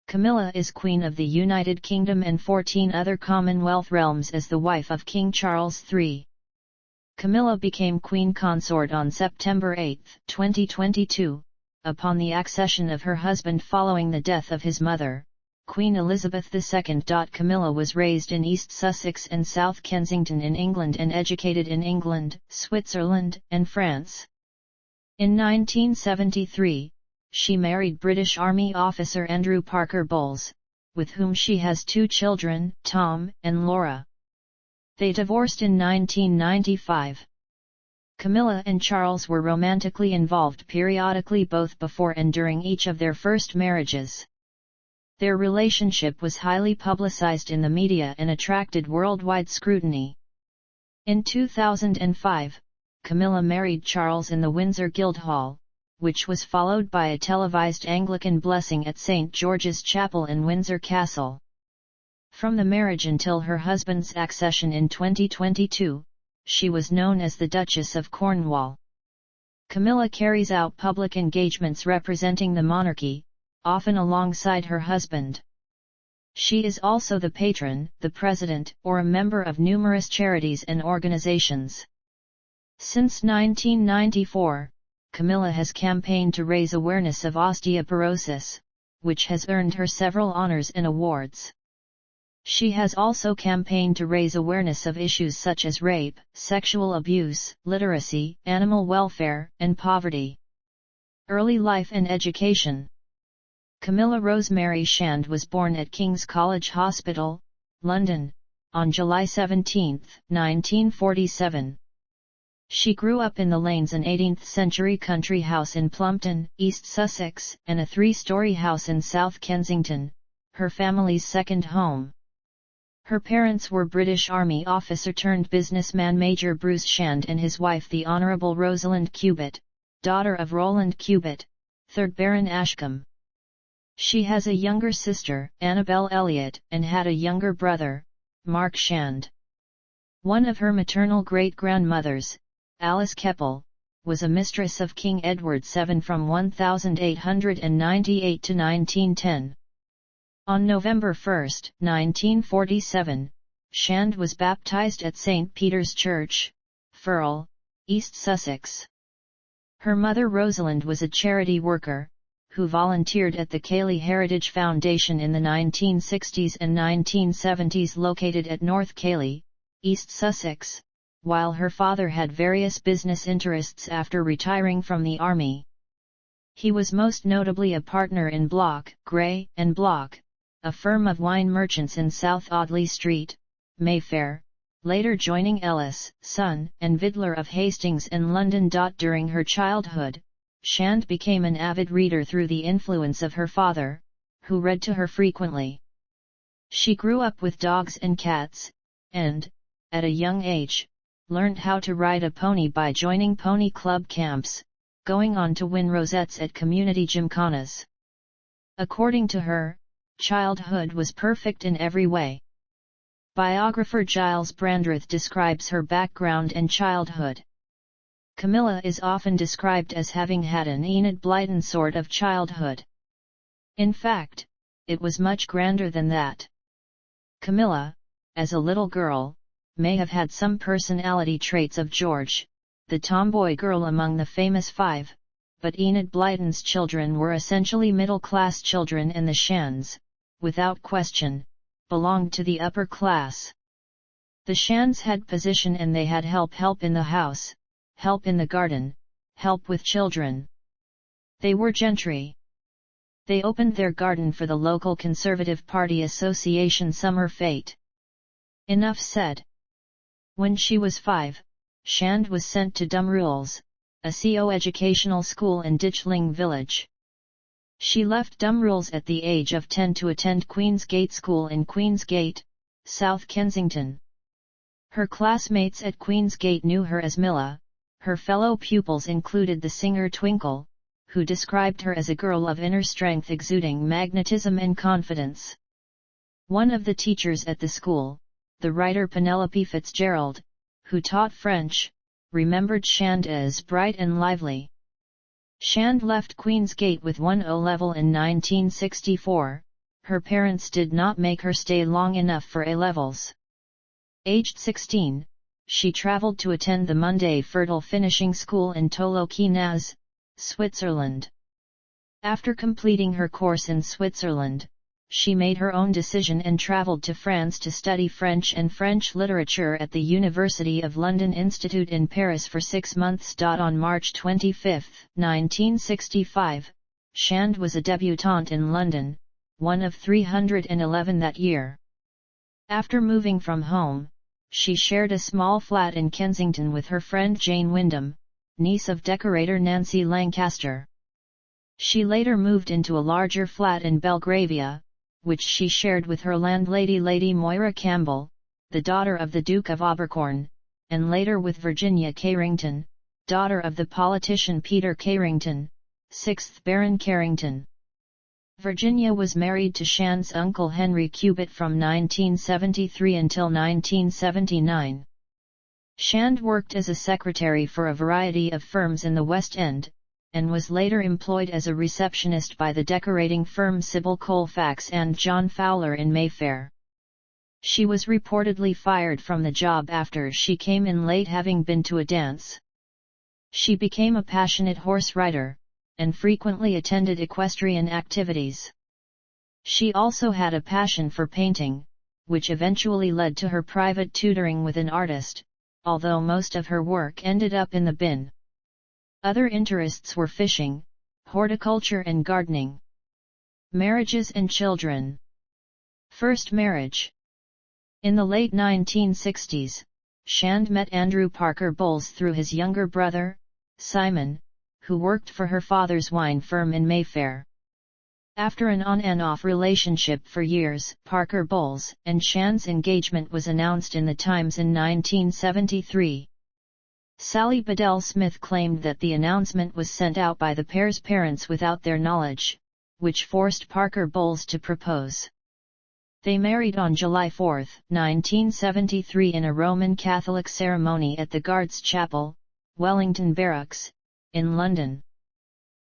Camilla is Queen of the United Kingdom and 14 other Commonwealth realms as the wife of King Charles III. Camilla became Queen Consort on September 8, 2022, upon the accession of her husband following the death of his mother, Queen Elizabeth II. Camilla was raised in East Sussex and South Kensington in England and educated in England, Switzerland, and France. In 1973, she married British Army officer Andrew Parker Bowles, with whom she has 2 children, Tom and Laura. They divorced in 1995. Camilla and Charles were romantically involved periodically both before and during each of their first marriages. Their relationship was highly publicized in the media and attracted worldwide scrutiny. In 2005, Camilla married Charles in the Windsor Guildhall, which was followed by a televised Anglican blessing at St. George's Chapel in Windsor Castle. From the marriage until her husband's accession in 2022, she was known as the Duchess of Cornwall. Camilla carries out public engagements representing the monarchy, often alongside her husband. She is also the patron, the president, or a member of numerous charities and organizations. Since 1994, Camilla has campaigned to raise awareness of osteoporosis, which has earned her several honors and awards. She has also campaigned to raise awareness of issues such as rape, sexual abuse, literacy, animal welfare, and poverty. Early life and education. Camilla Rosemary Shand was born at King's College Hospital, London, on July 17, 1947. She grew up in the Lanes, an 18th-century country house in Plumpton, East Sussex, and a 3-story house in South Kensington, her family's second home. Her parents were British Army officer-turned-businessman Major Bruce Shand and his wife the Honourable Rosalind Cubitt, daughter of Roland Cubitt, 3rd Baron Ashcombe. She has a younger sister, Annabel Elliot, and had a younger brother, Mark Shand. One of her maternal great-grandmothers, Alice Keppel, was a mistress of King Edward VII from 1898 to 1910. On November 1, 1947, Shand was baptized at St. Peter's Church, Firle, East Sussex. Her mother Rosalind was a charity worker, who volunteered at the Cayley Heritage Foundation in the 1960s and 1970s located at North Cayley, East Sussex, while her father had various business interests after retiring from the army. He was most notably a partner in Block, Gray and Block, a firm of wine merchants in South Audley Street, Mayfair, later joining Ellis, Son, and Vidler of Hastings and London. During her childhood, Shand became an avid reader through the influence of her father, who read to her frequently. She grew up with dogs and cats, and, at a young age, learned how to ride a pony by joining pony club camps, going on to win rosettes at community gymkhanas. According to her, childhood was perfect in every way. Biographer Giles Brandreth describes her background and childhood. Camilla is often described as having had an Enid Blyton sort of childhood. In fact, it was much grander than that. Camilla, as a little girl, may have had some personality traits of George, the tomboy girl among the famous 5, but Enid Blyton's children were essentially middle-class children, and the Shands, without question, belonged to the upper class. The Shands had position and they had help in the house, help in the garden, help with children. They were gentry. They opened their garden for the local Conservative Party Association summer fete. Enough said. When she was 5, Shand was sent to Dumrules, a co-educational school in Ditchling Village. She left Dumrules at the age of 10 to attend Queen's Gate School in Queen's Gate, South Kensington. Her classmates at Queen's Gate knew her as Milla. Her fellow pupils included the singer Twinkle, who described her as a girl of inner strength exuding magnetism and confidence. One of the teachers at the school, the writer Penelope Fitzgerald, who taught French, remembered Shand as bright and lively. Shand left Queen's Gate with 1 O level in 1964, her parents did not make her stay long enough for A-levels. Aged 16, she traveled to attend the Monday Fertile Finishing School in Tolokien, Switzerland. After completing her course in Switzerland, she made her own decision and traveled to France to study French and French literature at the University of London Institute in Paris for 6 months. On March 25, 1965, Shand was a debutante in London, one of 311 that year. After moving from home, she shared a small flat in Kensington with her friend Jane Wyndham, niece of decorator Nancy Lancaster. She later moved into a larger flat in Belgravia, which she shared with her landlady Lady Moira Campbell, the daughter of the Duke of Abercorn, and later with Virginia Carrington, daughter of the politician Peter Carrington, 6th Baron Carrington. Virginia was married to Shand's uncle Henry Cubitt from 1973 until 1979. Shand worked as a secretary for a variety of firms in the West End, and was later employed as a receptionist by the decorating firm Sybil Colfax and John Fowler in Mayfair. She was reportedly fired from the job after she came in late, having been to a dance. She became a passionate horse rider, and frequently attended equestrian activities. She also had a passion for painting, which eventually led to her private tutoring with an artist, although most of her work ended up in the bin. Other interests were fishing, horticulture and gardening. Marriages and children. First marriage. In the late 1960s, Shand met Andrew Parker Bowles through his younger brother, Simon, who worked for her father's wine firm in Mayfair. After an on and off relationship for years, Parker Bowles and Shand's engagement was announced in the Times in 1973. Sally Bedell Smith claimed that the announcement was sent out by the pair's parents without their knowledge, which forced Parker Bowles to propose. They married on July 4, 1973 in a Roman Catholic ceremony at the Guards Chapel, Wellington Barracks, in London.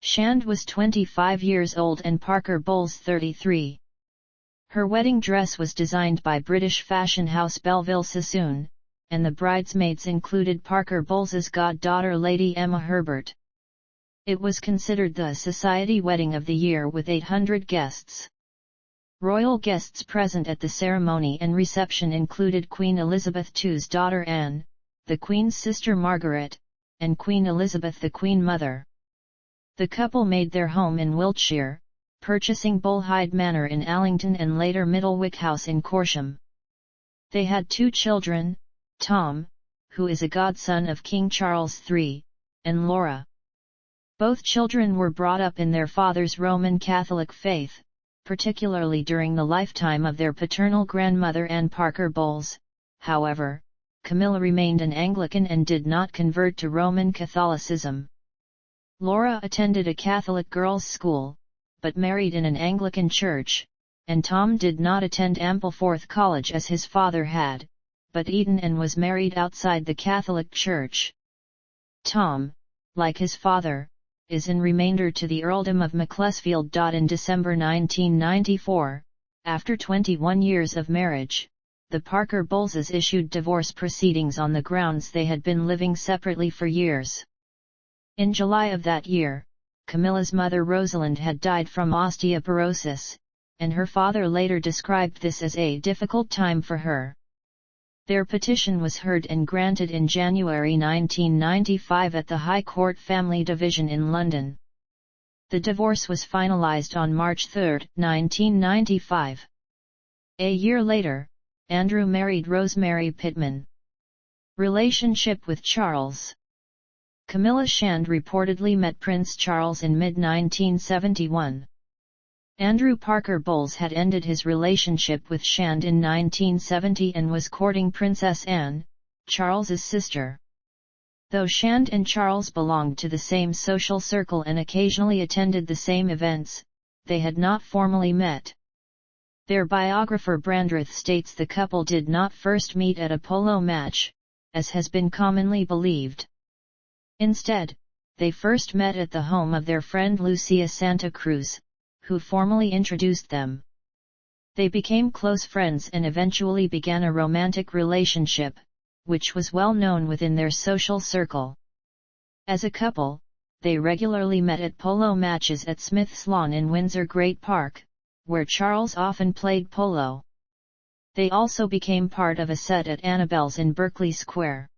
Shand was 25 years old and Parker Bowles 33. Her wedding dress was designed by British fashion house Belleville Sassoon, and the bridesmaids included Parker Bowles's goddaughter Lady Emma Herbert. It was considered the Society Wedding of the Year with 800 guests. Royal guests present at the ceremony and reception included Queen Elizabeth II's daughter Anne, the Queen's sister Margaret, and Queen Elizabeth the Queen Mother. The couple made their home in Wiltshire, purchasing Bullhyde Manor in Allington and later Middlewick House in Corsham. They had 2 children, Tom, who is a godson of King Charles III, and Laura. Both children were brought up in their father's Roman Catholic faith, particularly during the lifetime of their paternal grandmother Anne Parker Bowles. However, Camilla remained an Anglican and did not convert to Roman Catholicism. Laura attended a Catholic girls' school, but married in an Anglican church, and Tom did not attend Ampleforth College as his father had, but Eton and was married outside the Catholic Church. Tom, like his father, is in remainder to the Earldom of Macclesfield. In December 1994, after 21 years of marriage, the Parker Bowleses issued divorce proceedings on the grounds they had been living separately for years. In July of that year, Camilla's mother Rosalind had died from osteoporosis, and her father later described this as a difficult time for her. Their petition was heard and granted in January 1995 at the High Court Family Division in London. The divorce was finalised on March 3, 1995. A year later, Andrew married Rosemary Pittman. Relationship with Charles. Camilla Shand reportedly met Prince Charles in mid-1971. Andrew Parker Bowles had ended his relationship with Shand in 1970 and was courting Princess Anne, Charles's sister. Though Shand and Charles belonged to the same social circle and occasionally attended the same events, they had not formally met. Their biographer Brandreth states the couple did not first meet at a polo match, as has been commonly believed. Instead, they first met at the home of their friend Lucia Santa Cruz, who formally introduced them. They became close friends and eventually began a romantic relationship, which was well known within their social circle. As a couple, they regularly met at polo matches at Smith's Lawn in Windsor Great Park, where Charles often played polo. They also became part of a set at Annabel's in Berkeley Square.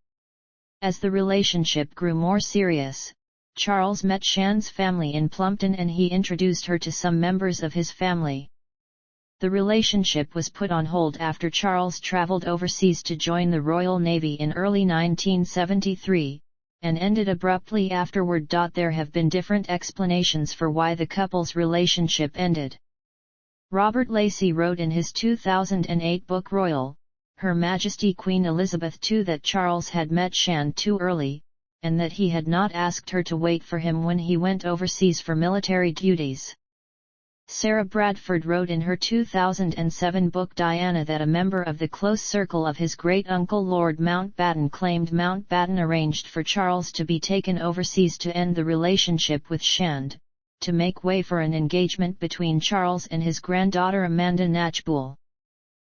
As the relationship grew more serious, Charles met Shan's family in Plumpton and he introduced her to some members of his family. The relationship was put on hold after Charles travelled overseas to join the Royal Navy in early 1973, and ended abruptly afterward. There have been different explanations for why the couple's relationship ended. Robert Lacey wrote in his 2008 book Royal, Her Majesty Queen Elizabeth II that Charles had met Shan too early, and that he had not asked her to wait for him when he went overseas for military duties. Sarah Bradford wrote in her 2007 book Diana that a member of the close circle of his great-uncle Lord Mountbatten claimed Mountbatten arranged for Charles to be taken overseas to end the relationship with Shand, to make way for an engagement between Charles and his granddaughter Amanda Knatchbull.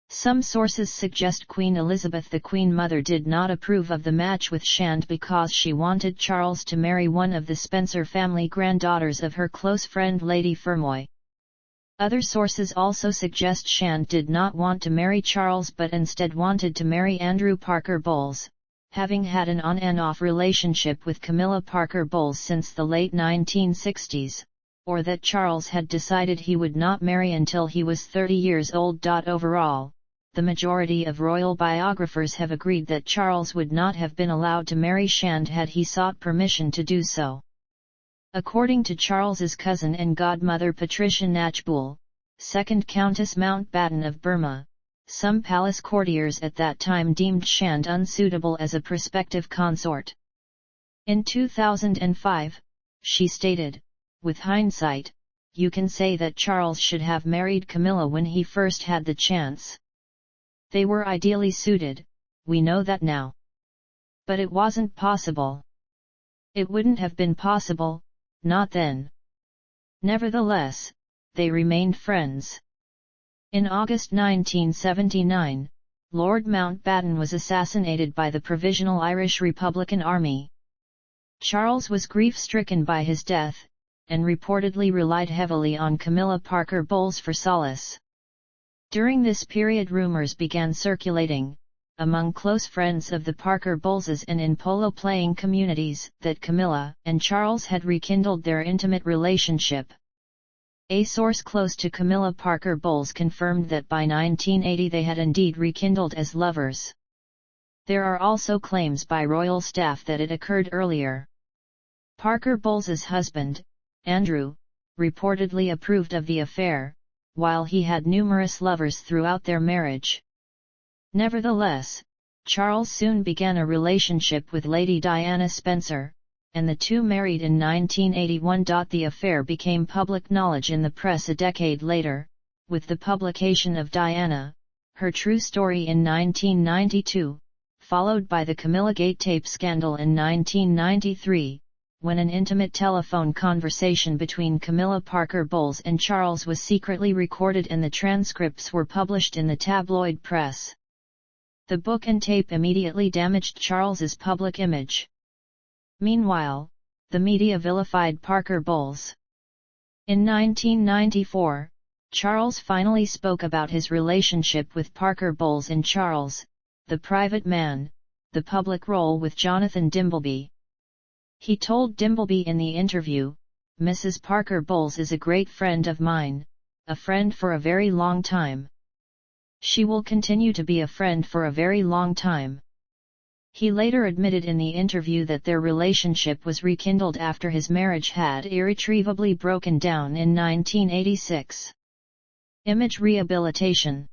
Some sources suggest Queen Elizabeth the Queen Mother did not approve of the match with Shand because she wanted Charles to marry one of the Spencer family granddaughters of her close friend Lady Fermoy. Other sources also suggest Shand did not want to marry Charles but instead wanted to marry Andrew Parker Bowles, having had an on and off relationship with Camilla Parker Bowles since the late 1960s, or that Charles had decided he would not marry until he was 30 years old. Overall, the majority of royal biographers have agreed that Charles would not have been allowed to marry Shand had he sought permission to do so. According to Charles's cousin and godmother Patricia Knatchbull, 2nd Countess Mountbatten of Burma, some palace courtiers at that time deemed Shand unsuitable as a prospective consort. In 2005, she stated, "With hindsight, you can say that Charles should have married Camilla when he first had the chance. They were ideally suited, we know that now. But it wasn't possible. It wouldn't have been possible, not then." Nevertheless, they remained friends. In August 1979, Lord Mountbatten was assassinated by the Provisional Irish Republican Army. Charles was grief-stricken by his death, and reportedly relied heavily on Camilla Parker Bowles for solace. During this period rumours began circulating, among close friends of the Parker Bowleses and in polo-playing communities, that Camilla and Charles had rekindled their intimate relationship. A source close to Camilla Parker Bowles confirmed that by 1980 they had indeed rekindled as lovers. There are also claims by royal staff that it occurred earlier. Parker Bowles's husband, Andrew, reportedly approved of the affair, while he had numerous lovers throughout their marriage. Nevertheless, Charles soon began a relationship with Lady Diana Spencer, and the two married in 1981. The affair became public knowledge in the press a decade later, with the publication of Diana, Her True Story in 1992, followed by the Camilla Gate tape scandal in 1993, when an intimate telephone conversation between Camilla Parker Bowles and Charles was secretly recorded and the transcripts were published in the tabloid press. The book and tape immediately damaged Charles's public image. Meanwhile, the media vilified Parker Bowles. In 1994, Charles finally spoke about his relationship with Parker Bowles in Charles, the Private Man, the Public Role with Jonathan Dimbleby. He told Dimbleby in the interview, "Mrs. Parker Bowles is a great friend of mine, a friend for a very long time. She will continue to be a friend for a very long time." He later admitted in the interview that their relationship was rekindled after his marriage had irretrievably broken down in 1986. Image rehabilitation.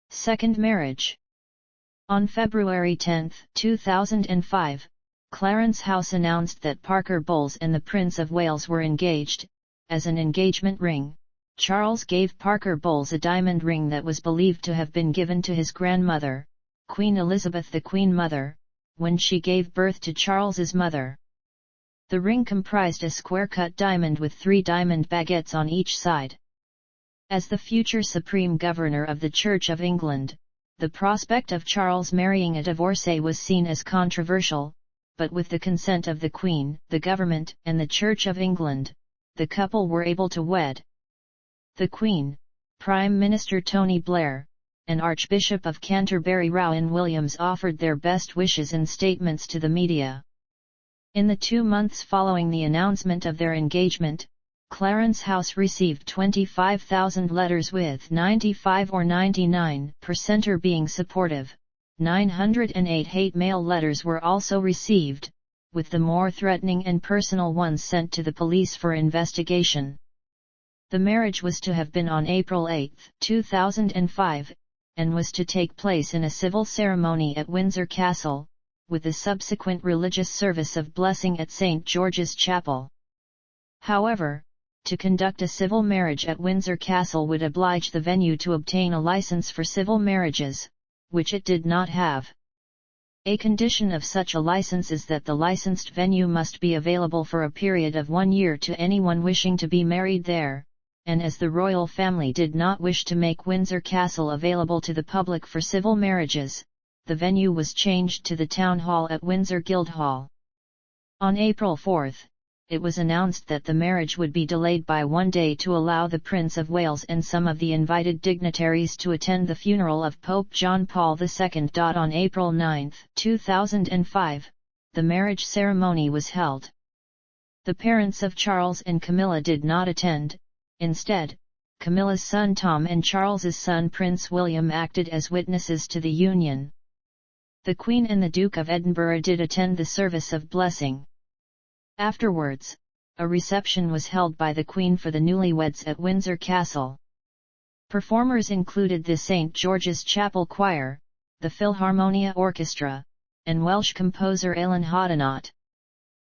Second marriage. On February 10, 2005, Clarence House announced that Parker Bowles and the Prince of Wales were engaged. As an engagement ring, Charles gave Parker Bowles a diamond ring that was believed to have been given to his grandmother, Queen Elizabeth the Queen Mother, when she gave birth to Charles's mother. The ring comprised a square-cut diamond with 3 diamond baguettes on each side. As the future Supreme Governor of the Church of England, the prospect of Charles marrying a divorcee was seen as controversial, but with the consent of the Queen, the government, and the Church of England, the couple were able to wed. The Queen, Prime Minister Tony Blair, and Archbishop of Canterbury Rowan Williams offered their best wishes in statements to the media. In the 2 months following the announcement of their engagement, Clarence House received 25,000 letters with 95 or 99% being supportive. 908 hate mail letters were also received, with the more threatening and personal ones sent to the police for investigation. The marriage was to have been on April 8, 2005, and was to take place in a civil ceremony at Windsor Castle, with the subsequent religious service of blessing at St. George's Chapel. However, to conduct a civil marriage at Windsor Castle would oblige the venue to obtain a license for civil marriages, which it did not have. A condition of such a license is that the licensed venue must be available for a period of 1 year to anyone wishing to be married there, and as the royal family did not wish to make Windsor Castle available to the public for civil marriages, the venue was changed to the Town Hall at Windsor Guildhall. On April 4, it was announced that the marriage would be delayed by 1 day to allow the Prince of Wales and some of the invited dignitaries to attend the funeral of Pope John Paul II. On April 9, 2005, the marriage ceremony was held. The parents of Charles and Camilla did not attend. Instead, Camilla's son Tom and Charles's son Prince William acted as witnesses to the union. The Queen and the Duke of Edinburgh did attend the service of blessing. Afterwards, a reception was held by the Queen for the newlyweds at Windsor Castle. Performers included the St. George's Chapel Choir, the Philharmonia Orchestra, and Welsh composer Alan Hoddenott.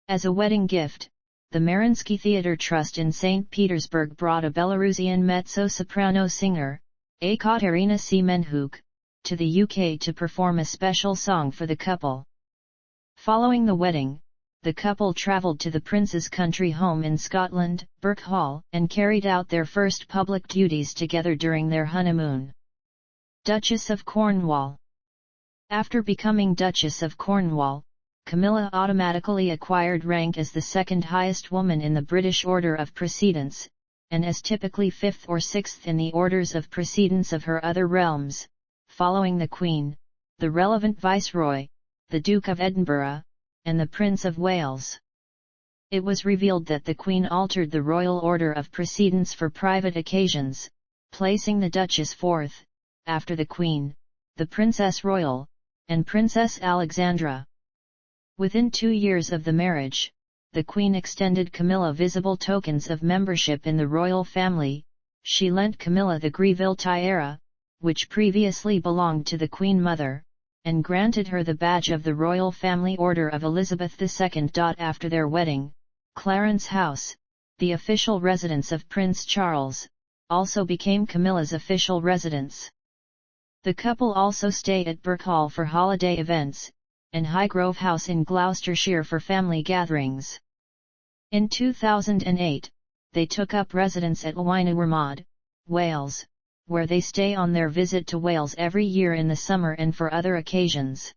As a wedding gift, the Mariinsky Theatre Trust in St. Petersburg brought a Belarusian mezzo-soprano singer, Ekaterina Semenchuk, to the UK to perform a special song for the couple. Following the wedding, the couple travelled to the prince's country home in Scotland, Birkhall, and carried out their first public duties together during their honeymoon. Duchess of Cornwall. After becoming Duchess of Cornwall, Camilla automatically acquired rank as the second highest woman in the British Order of Precedence, and as typically fifth or sixth in the orders of precedence of her other realms, following the Queen, the relevant Viceroy, the Duke of Edinburgh, and the Prince of Wales. It was revealed that the Queen altered the royal order of precedence for private occasions, placing the Duchess fourth, after the Queen, the Princess Royal, and Princess Alexandra. Within 2 years of the marriage, the Queen extended Camilla visible tokens of membership in the royal family. She lent Camilla the Greville tiara, which previously belonged to the Queen Mother, and granted her the badge of the Royal Family Order of Elizabeth II. After their wedding, Clarence House, the official residence of Prince Charles, also became Camilla's official residence. The couple also stayed at Birkhall for holiday events, and Highgrove House in Gloucestershire for family gatherings. In 2008, they took up residence at Wynewyrmod, Wales, where they stay on their visit to Wales every year in the summer and for other occasions.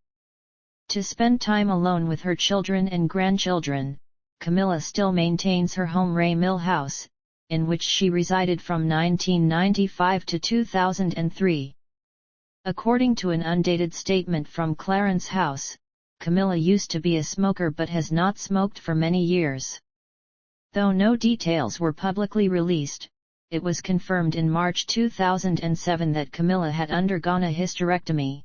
To spend time alone with her children and grandchildren, Camilla still maintains her home Ray Mill House, in which she resided from 1995 to 2003. According to an undated statement from Clarence House, Camilla used to be a smoker but has not smoked for many years. Though no details were publicly released, it was confirmed in March 2007 that Camilla had undergone a hysterectomy.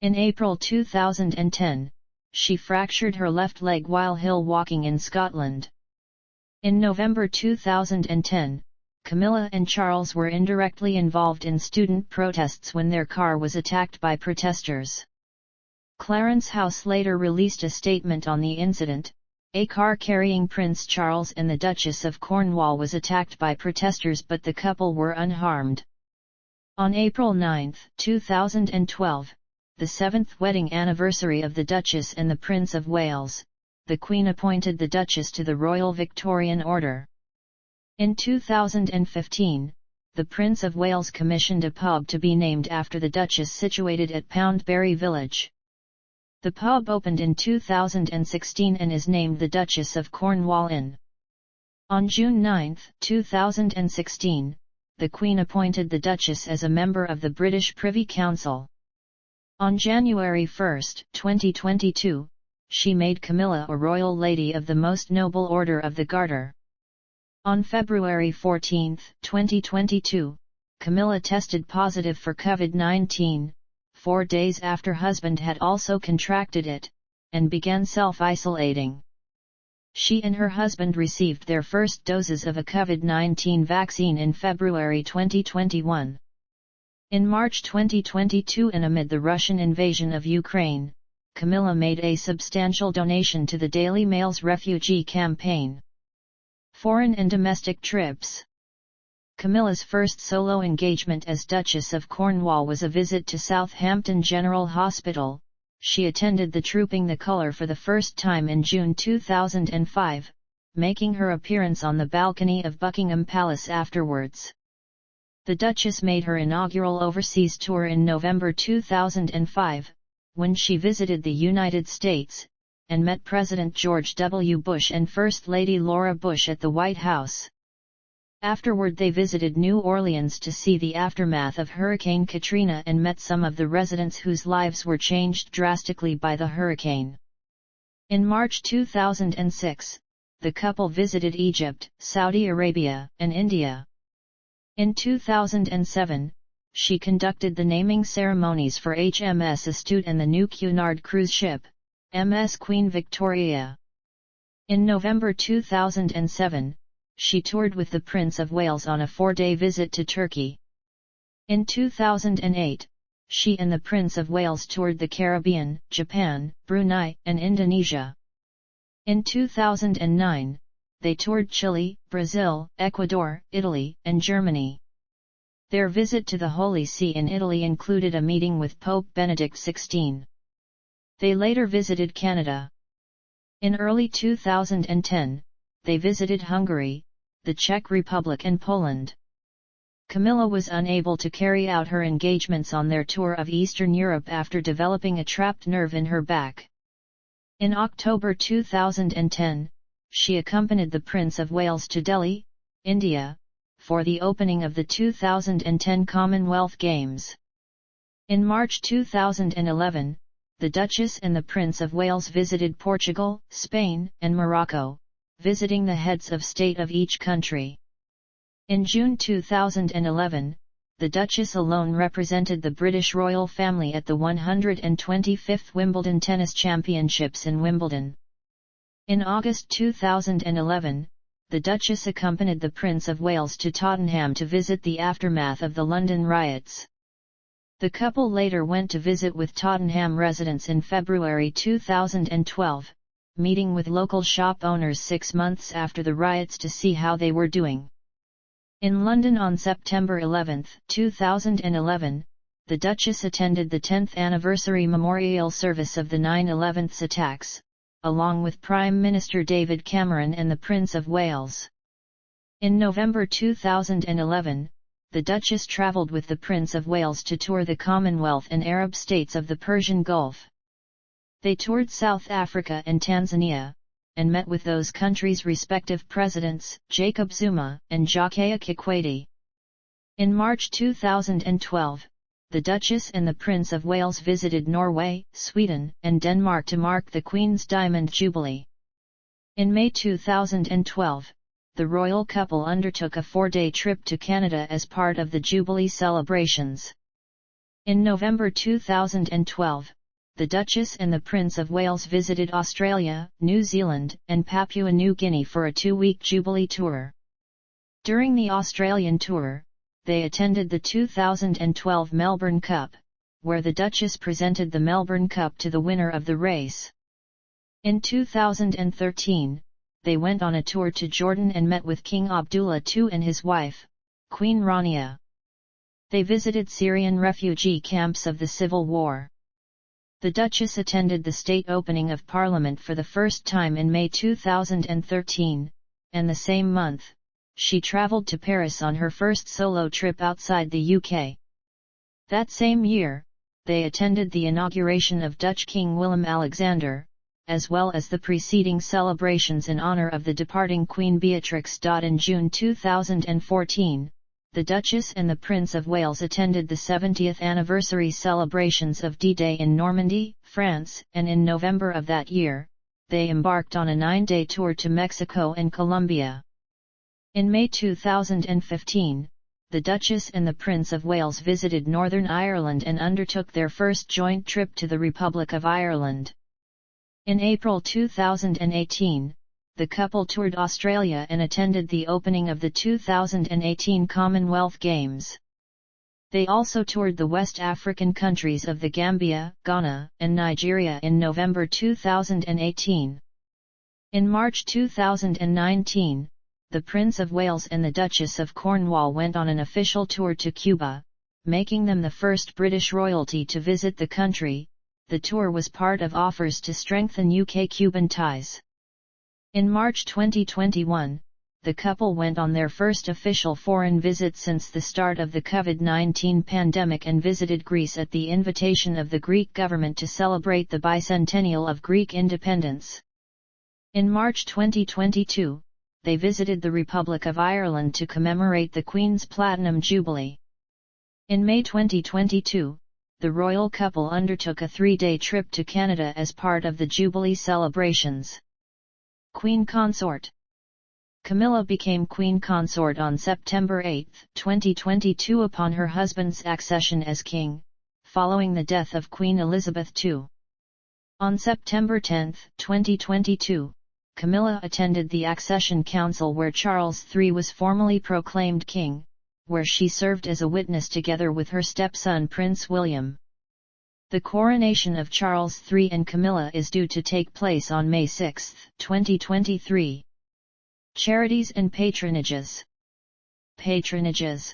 In April 2010, she fractured her left leg while hill walking in Scotland. In November 2010, Camilla and Charles were indirectly involved in student protests when their car was attacked by protesters. Clarence House later released a statement on the incident. A car carrying Prince Charles and the Duchess of Cornwall was attacked by protesters, but the couple were unharmed. On April 9, 2012, the 7th wedding anniversary of the Duchess and the Prince of Wales, the Queen appointed the Duchess to the Royal Victorian Order. In 2015, the Prince of Wales commissioned a pub to be named after the Duchess situated at Poundbury Village. The pub opened in 2016 and is named the Duchess of Cornwall Inn. On June 9, 2016, the Queen appointed the Duchess as a member of the British Privy Council. On January 1, 2022, she made Camilla a Royal Lady of the Most Noble Order of the Garter. On February 14, 2022, Camilla tested positive for COVID-19, 4 days after husband had also contracted it, and began self-isolating. She and her husband received their first doses of a COVID-19 vaccine in February 2021. In March 2022, and amid the Russian invasion of Ukraine, Camilla made a substantial donation to the Daily Mail's refugee campaign. Foreign and domestic trips. Camilla's first solo engagement as Duchess of Cornwall was a visit to Southampton General Hospital. She attended the Trooping the Colour for the first time in June 2005, making her appearance on the balcony of Buckingham Palace afterwards. The Duchess made her inaugural overseas tour in November 2005, when she visited the United States, and met President George W. Bush and First Lady Laura Bush at the White House. Afterward they visited New Orleans to see the aftermath of Hurricane Katrina and met some of the residents whose lives were changed drastically by the hurricane. In March 2006, the couple visited Egypt, Saudi Arabia, and India. In 2007, she conducted the naming ceremonies for HMS Astute and the new Cunard cruise ship, MS Queen Victoria. In November 2007, she toured with the Prince of Wales on a 4-day visit to Turkey. In 2008, she and the Prince of Wales toured the Caribbean, Japan, Brunei, and Indonesia. In 2009, they toured Chile, Brazil, Ecuador, Italy, and Germany. Their visit to the Holy See in Italy included a meeting with Pope Benedict XVI. They later visited Canada. In early 2010, they visited Hungary, the Czech Republic and Poland. Camilla was unable to carry out her engagements on their tour of Eastern Europe after developing a trapped nerve in her back. In October 2010, she accompanied the Prince of Wales to Delhi, India, for the opening of the 2010 Commonwealth Games. In March 2011, the Duchess and the Prince of Wales visited Portugal, Spain, and Morocco, visiting the heads of state of each country. In June 2011, the Duchess alone represented the British royal family at the 125th Wimbledon Tennis Championships in Wimbledon. In August 2011, the Duchess accompanied the Prince of Wales to Tottenham to visit the aftermath of the London riots. The couple later went to visit with Tottenham residents in February 2012, meeting with local shop owners 6 months after the riots to see how they were doing. In London on September 11, 2011, the Duchess attended the 10th anniversary memorial service of the 9/11 attacks, along with Prime Minister David Cameron and the Prince of Wales. In November 2011, the Duchess travelled with the Prince of Wales to tour the Commonwealth and Arab states of the Persian Gulf. They toured South Africa and Tanzania, and met with those countries' respective presidents, Jacob Zuma and Jakaya Kikwete. In March 2012, the Duchess and the Prince of Wales visited Norway, Sweden, and Denmark to mark the Queen's Diamond Jubilee. In May 2012, the royal couple undertook a 4-day trip to Canada as part of the Jubilee celebrations. In November 2012, the Duchess and the Prince of Wales visited Australia, New Zealand, and Papua New Guinea for a 2-week Jubilee tour. During the Australian tour, they attended the 2012 Melbourne Cup, where the Duchess presented the Melbourne Cup to the winner of the race. In 2013, they went on a tour to Jordan and met with King Abdullah II and his wife, Queen Rania. They visited Syrian refugee camps of the civil war. The Duchess attended the state opening of Parliament for the first time in May 2013, and the same month, she travelled to Paris on her first solo trip outside the UK. That same year, they attended the inauguration of Dutch King Willem-Alexander, as well as the preceding celebrations in honour of the departing Queen Beatrix. In June 2014, the Duchess and the Prince of Wales attended the 70th anniversary celebrations of D-Day in Normandy, France, and in November of that year, they embarked on a 9-day tour to Mexico and Colombia. In May 2015, the Duchess and the Prince of Wales visited Northern Ireland and undertook their first joint trip to the Republic of Ireland. In April 2018, the couple toured Australia and attended the opening of the 2018 Commonwealth Games. They also toured the West African countries of the Gambia, Ghana, and Nigeria in November 2018. In March 2019, the Prince of Wales and the Duchess of Cornwall went on an official tour to Cuba, making them the first British royalty to visit the country. The tour was part of offers to strengthen UK-Cuban ties. In March 2021, the couple went on their first official foreign visit since the start of the COVID-19 pandemic and visited Greece at the invitation of the Greek government to celebrate the bicentennial of Greek independence. In March 2022, they visited the Republic of Ireland to commemorate the Queen's Platinum Jubilee. In May 2022, the royal couple undertook a 3-day trip to Canada as part of the Jubilee celebrations. Queen Consort. Camilla became Queen Consort on September 8, 2022 upon her husband's accession as king, following the death of Queen Elizabeth II. On September 10, 2022, Camilla attended the Accession Council where Charles III was formally proclaimed king, where she served as a witness together with her stepson Prince William. The coronation of Charles III and Camilla is due to take place on May 6, 2023. Charities and patronages. Patronages.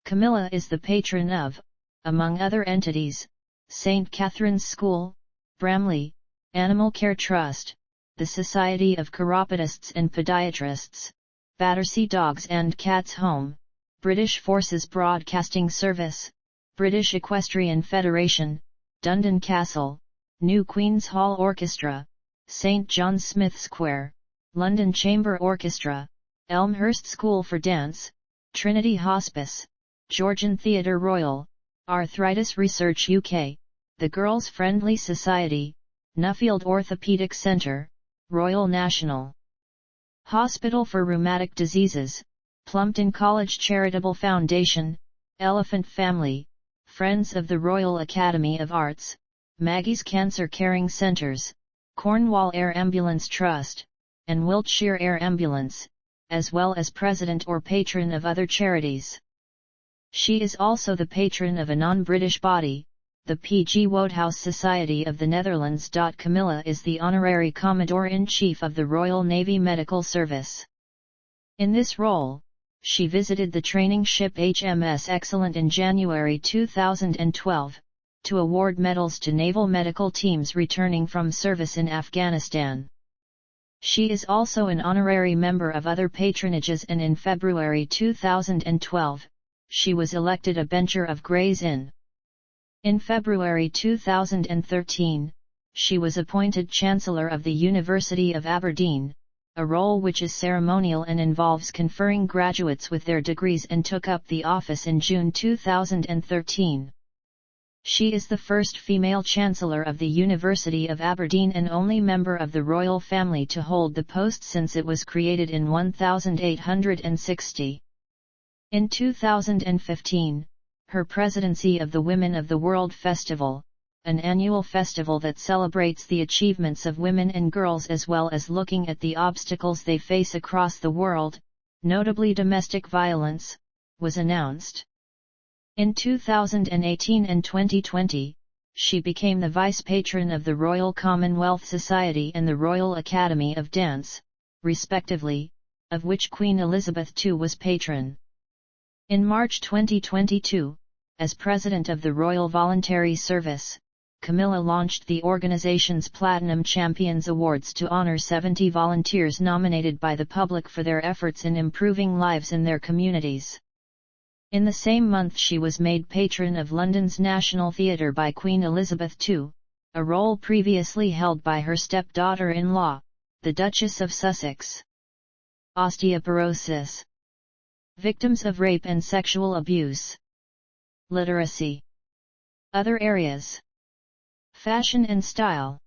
Camilla is the patron of, among other entities, St. Catherine's School, Bramley, Animal Care Trust, the Society of Chiropodists and Podiatrists, Battersea Dogs and Cats Home, British Forces Broadcasting Service, British Equestrian Federation, Dundon Castle, New Queen's Hall Orchestra, St John Smith Square, London Chamber Orchestra, Elmhurst School for Dance, Trinity Hospice, Georgian Theatre Royal, Arthritis Research UK, the Girls Friendly Society, Nuffield Orthopaedic Centre, Royal National Hospital for Rheumatic Diseases, Plumpton College Charitable Foundation, Elephant Family, Friends of the Royal Academy of Arts, Maggie's Cancer Caring Centres, Cornwall Air Ambulance Trust, and Wiltshire Air Ambulance, as well as president or patron of other charities. She is also the patron of a non-British body, the P.G. Wodehouse Society of the Netherlands. Camilla is the Honorary Commodore-in-Chief of the Royal Navy Medical Service. In this role, she visited the training ship HMS Excellent in January 2012, to award medals to naval medical teams returning from service in Afghanistan. She is also an honorary member of other patronages, and in February 2012, she was elected a bencher of Gray's Inn. In February 2013, she was appointed Chancellor of the University of Aberdeen, a role which is ceremonial and involves conferring graduates with their degrees, and took up the office in June 2013. She is the first female Chancellor of the University of Aberdeen and only member of the royal family to hold the post since it was created in 1860. In 2015, her presidency of the Women of the World Festival, an annual festival that celebrates the achievements of women and girls as well as looking at the obstacles they face across the world, notably domestic violence, was announced. In 2018 and 2020, she became the vice patron of the Royal Commonwealth Society and the Royal Academy of Dance, respectively, of which Queen Elizabeth II was patron. In March 2022, as President of the Royal Voluntary Service, Camilla launched the organization's Platinum Champions Awards to honor 70 volunteers nominated by the public for their efforts in improving lives in their communities. In the same month she was made patron of London's National Theatre by Queen Elizabeth II, a role previously held by her stepdaughter-in-law, the Duchess of Sussex. Osteoporosis. Victims of rape and sexual abuse. Literacy. Other areas. Fashion and style.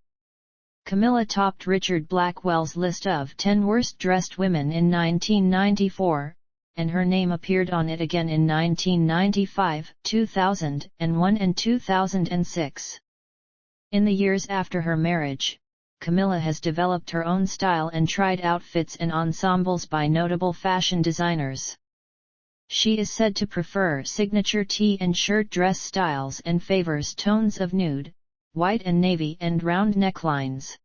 Camilla topped Richard Blackwell's list of 10 worst-dressed women in 1994, and her name appeared on it again in 1995, 2001 and 2006. In the years after her marriage, Camilla has developed her own style and tried outfits and ensembles by notable fashion designers. She is said to prefer signature tee and shirt dress styles and favors tones of nude, white and navy and round necklines.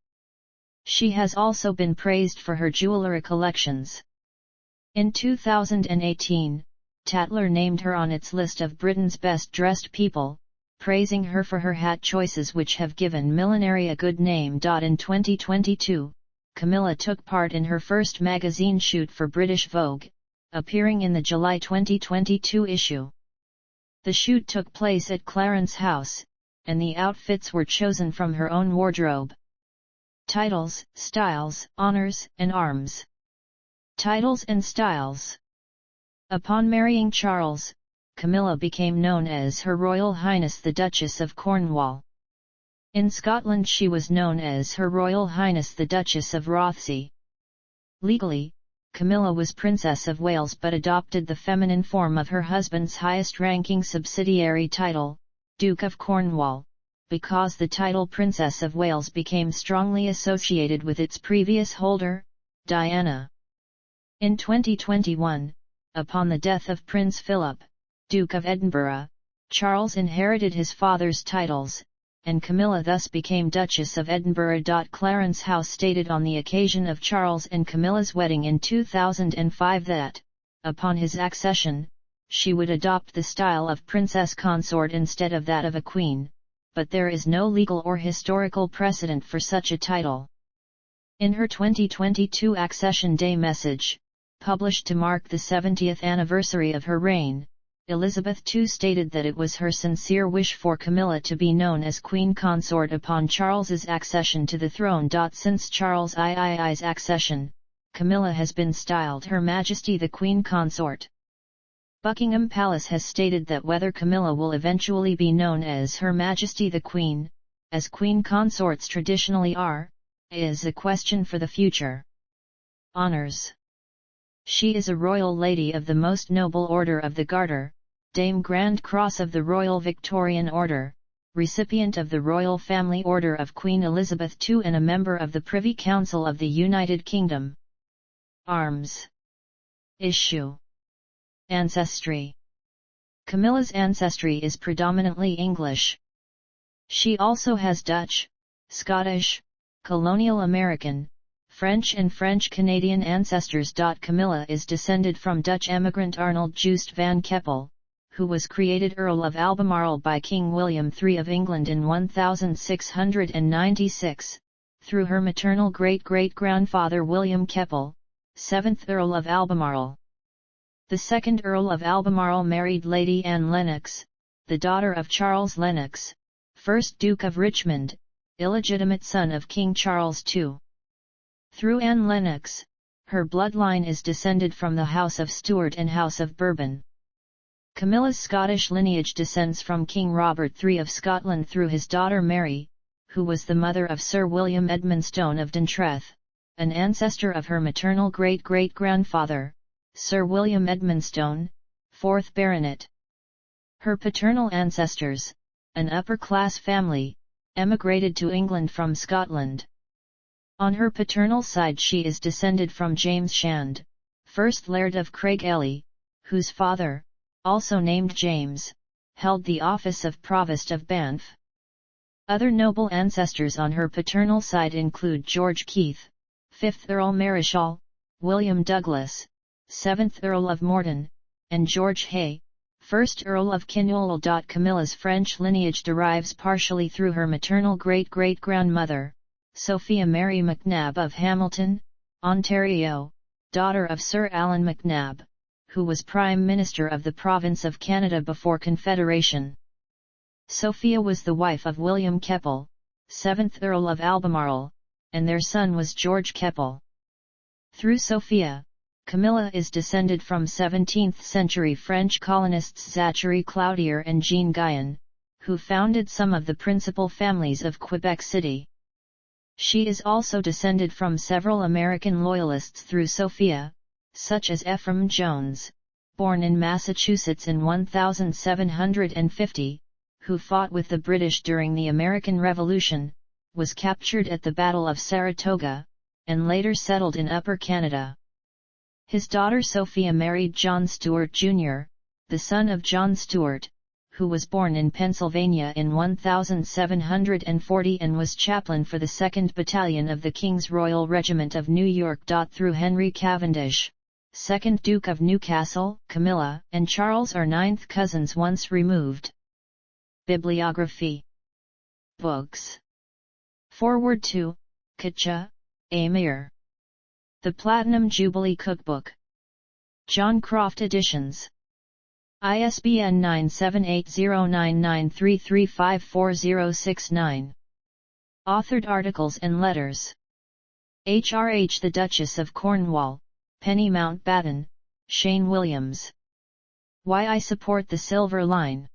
She has also been praised for her jewelry collections. In 2018, Tatler named her on its list of Britain's best-dressed people, praising her for her hat choices which have given millinery a good name. In 2022, Camilla took part in her first magazine shoot for British Vogue, appearing in the July 2022 issue. The shoot took place at Clarence House, and the outfits were chosen from her own wardrobe. Titles, styles, honors, and arms. Titles and styles. Upon marrying Charles, Camilla became known as Her Royal Highness the Duchess of Cornwall. In Scotland she was known as Her Royal Highness the Duchess of Rothesay. Legally, Camilla was Princess of Wales but adopted the feminine form of her husband's highest-ranking subsidiary title, Duke of Cornwall, because the title Princess of Wales became strongly associated with its previous holder, Diana. In 2021, upon the death of Prince Philip, Duke of Edinburgh, Charles inherited his father's titles, and Camilla thus became Duchess of Edinburgh. Clarence House stated on the occasion of Charles and Camilla's wedding in 2005 that, upon his accession, she would adopt the style of princess consort instead of that of a queen, but there is no legal or historical precedent for such a title. In her 2022 Accession Day message, published to mark the 70th anniversary of her reign, Elizabeth II stated that it was her sincere wish for Camilla to be known as Queen Consort upon Charles's accession to the throne. Since Charles III's accession, Camilla has been styled Her Majesty the Queen Consort. Buckingham Palace has stated that whether Camilla will eventually be known as Her Majesty the Queen, as Queen Consorts traditionally are, is a question for the future. Honours. She is a Royal Lady of the Most Noble Order of the Garter, Dame Grand Cross of the Royal Victorian Order, recipient of the Royal Family Order of Queen Elizabeth II and a member of the Privy Council of the United Kingdom. Arms. Issue. Ancestry. Camilla's ancestry is predominantly English. She also has Dutch, Scottish, Colonial American, French and French-Canadian ancestors. Camilla is descended from Dutch emigrant Arnold Joost van Keppel, who was created Earl of Albemarle by King William III of England in 1696, through her maternal great-great-grandfather William Keppel, 7th Earl of Albemarle. The 2nd Earl of Albemarle married Lady Anne Lennox, the daughter of Charles Lennox, 1st Duke of Richmond, illegitimate son of King Charles II. Through Anne Lennox, her bloodline is descended from the House of Stuart and House of Bourbon. Camilla's Scottish lineage descends from King Robert III of Scotland through his daughter Mary, who was the mother of Sir William Edmonstone of Dundreath, an ancestor of her maternal great-great-grandfather, Sir William Edmonstone, 4th Baronet. Her paternal ancestors, an upper-class family, emigrated to England from Scotland. On her paternal side she is descended from James Shand, 1st Laird of Craigelley, whose father, also named James, held the office of Provost of Banff. Other noble ancestors on her paternal side include George Keith, 5th Earl Marischal, William Douglas, 7th Earl of Morton, and George Hay, 1st Earl of Cornwall. Camilla's French lineage derives partially through her maternal great-great-grandmother, Sophia Mary MacNab of Hamilton, Ontario, daughter of Sir Allan MacNab, who was Prime Minister of the Province of Canada before Confederation. Sophia was the wife of William Keppel, 7th Earl of Albemarle, and their son was George Keppel. Through Sophia, Camilla is descended from 17th-century French colonists Zachary Cloutier and Jean Guyon, who founded some of the principal families of Quebec City. She is also descended from several American Loyalists through Sophia, such as Ephraim Jones, born in Massachusetts in 1750, who fought with the British during the American Revolution, was captured at the Battle of Saratoga, and later settled in Upper Canada. His daughter Sophia married John Stuart Jr., the son of John Stuart, who was born in Pennsylvania in 1740 and was chaplain for the 2nd Battalion of the King's Royal Regiment of New York. Through Henry Cavendish, 2nd Duke of Newcastle, Camilla and Charles are 9th cousins once removed. Bibliography. Books. Foreword to Katja, Amir. The Platinum Jubilee Cookbook. John Croft Editions. ISBN 9780993354069. Authored articles and letters. HRH The Duchess of Cornwall, Penny Mountbatten, Shane Williams. Why I Support the Silver Line.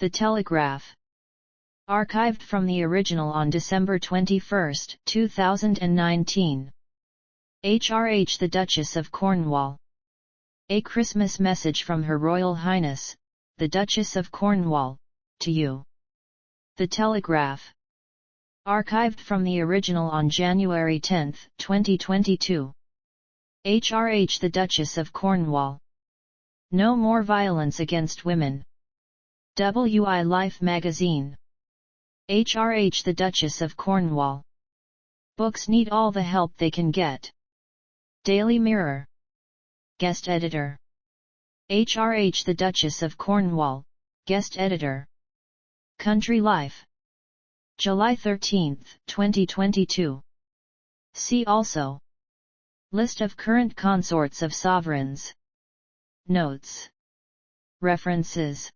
The Telegraph. Archived from the original on December 21, 2019. HRH The Duchess of Cornwall. A Christmas Message from Her Royal Highness, the Duchess of Cornwall, to you. The Telegraph. Archived from the original on January 10, 2022. HRH The Duchess of Cornwall. No More Violence Against Women. WI Life Magazine. HRH The Duchess of Cornwall. Books need all the help they can get. Daily Mirror. Guest Editor. HRH The Duchess of Cornwall, Guest Editor. Country Life. July 13, 2022. See also. List of current consorts of sovereigns. Notes. References.